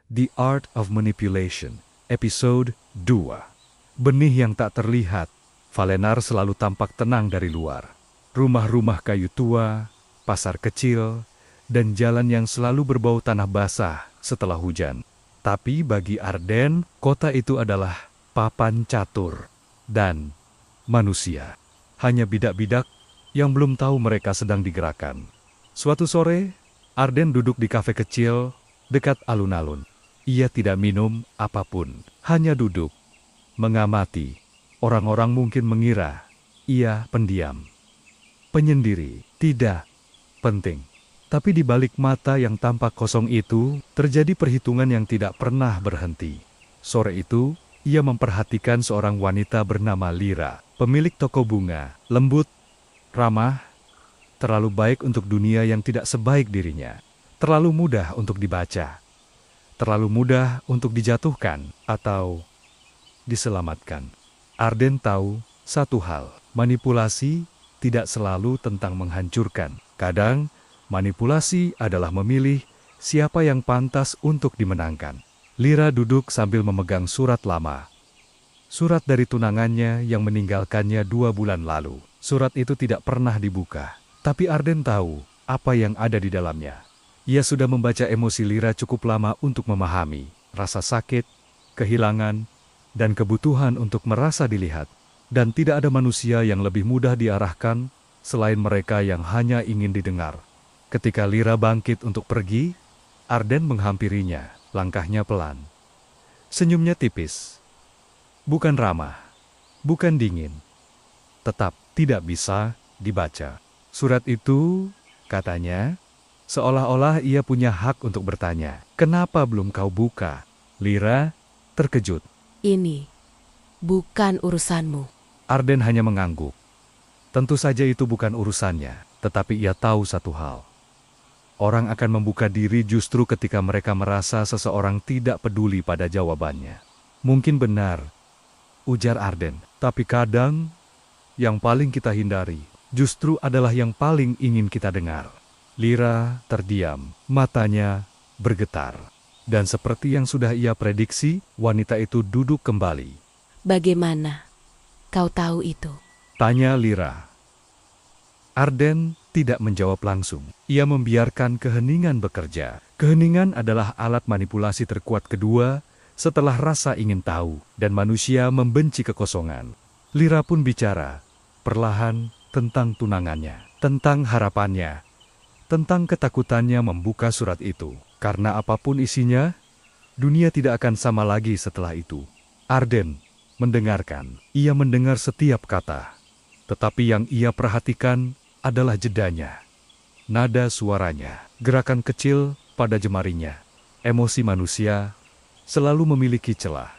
The Art of Manipulation, Episode 2. Benih yang tak terlihat. Valenar selalu tampak tenang dari luar. Rumah-rumah kayu tua, pasar kecil, dan jalan yang selalu berbau tanah basah setelah hujan. Tapi bagi Arden, kota itu adalah papan catur dan manusia. Hanya bidak-bidak yang belum tahu mereka sedang digerakkan. Suatu sore, Arden duduk di kafe kecil dekat alun-alun. Ia tidak minum apapun, hanya duduk, mengamati. Orang-orang mungkin mengira ia pendiam, penyendiri, tidak penting. Tapi di balik mata yang tampak kosong itu, terjadi perhitungan yang tidak pernah berhenti. Sore itu, ia memperhatikan seorang wanita bernama Lyra, pemilik toko bunga, lembut, ramah, terlalu baik untuk dunia yang tidak sebaik dirinya, terlalu mudah untuk dibaca. Terlalu mudah untuk dijatuhkan atau diselamatkan. Arden tahu satu hal, manipulasi tidak selalu tentang menghancurkan. Kadang, manipulasi adalah memilih siapa yang pantas untuk dimenangkan. Lyra duduk sambil memegang surat lama. Surat dari tunangannya yang meninggalkannya 2 bulan lalu. Surat itu tidak pernah dibuka, tapi Arden tahu apa yang ada di dalamnya. Ia sudah membaca emosi Lyra cukup lama untuk memahami rasa sakit, kehilangan, dan kebutuhan untuk merasa dilihat. Dan tidak ada manusia yang lebih mudah diarahkan selain mereka yang hanya ingin didengar. Ketika Lyra bangkit untuk pergi, Arden menghampirinya, langkahnya pelan. Senyumnya tipis. Bukan ramah, bukan dingin. Tetap tidak bisa dibaca. Surat itu, katanya, seolah-olah ia punya hak untuk bertanya, "Kenapa belum kau buka?" Lyra terkejut. Ini bukan urusanmu. Arden hanya mengangguk. Tentu saja itu bukan urusannya, tetapi ia tahu satu hal. Orang akan membuka diri justru ketika mereka merasa seseorang tidak peduli pada jawabannya. Mungkin benar, ujar Arden, tapi kadang yang paling kita hindari justru adalah yang paling ingin kita dengar. Lyra terdiam, matanya bergetar. Dan seperti yang sudah ia prediksi, wanita itu duduk kembali. Bagaimana kau tahu itu? Tanya Lyra. Arden tidak menjawab langsung. Ia membiarkan keheningan bekerja. Keheningan adalah alat manipulasi terkuat kedua setelah rasa ingin tahu dan manusia membenci kekosongan. Lyra pun bicara, perlahan tentang tunangannya, tentang harapannya, tentang ketakutannya membuka surat itu. Karena apapun isinya, dunia tidak akan sama lagi setelah itu. Arden mendengarkan. Ia mendengar setiap kata. Tetapi yang ia perhatikan adalah jedanya. Nada suaranya, gerakan kecil pada jemarinya. Emosi manusia selalu memiliki celah.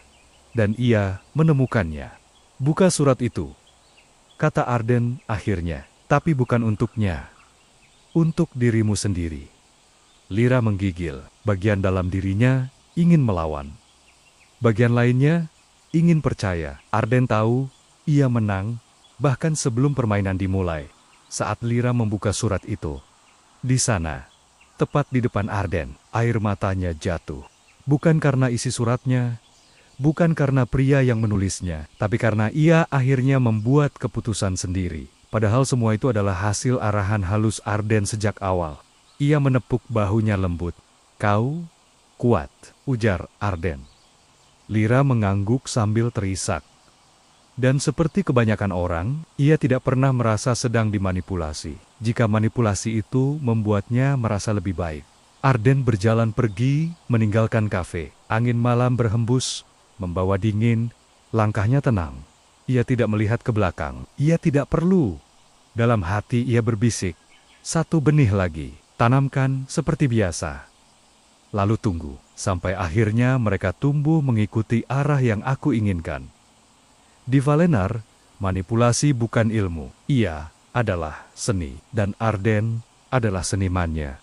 Dan ia menemukannya. Buka surat itu, kata Arden akhirnya. Tapi bukan untuknya. Untuk dirimu sendiri. Lyra menggigil. Bagian dalam dirinya ingin melawan. Bagian lainnya ingin percaya. Arden tahu ia menang bahkan sebelum permainan dimulai. Saat Lyra membuka surat itu. Di sana, tepat di depan Arden, air matanya jatuh. Bukan karena isi suratnya, bukan karena pria yang menulisnya, tapi karena ia akhirnya membuat keputusan sendiri. Padahal semua itu adalah hasil arahan halus Arden sejak awal. Ia menepuk bahunya lembut. "Kau kuat," ujar Arden. Lyra mengangguk sambil terisak. Dan seperti kebanyakan orang, ia tidak pernah merasa sedang dimanipulasi. Jika manipulasi itu membuatnya merasa lebih baik. Arden berjalan pergi, meninggalkan kafe. Angin malam berhembus, membawa dingin, langkahnya tenang. Ia tidak melihat ke belakang. Ia tidak perlu. Dalam hati ia berbisik, "Satu benih lagi, tanamkan seperti biasa. Lalu tunggu, sampai akhirnya mereka tumbuh mengikuti arah yang aku inginkan." Di Valenar, manipulasi bukan ilmu. Ia adalah seni, dan Arden adalah senimannya.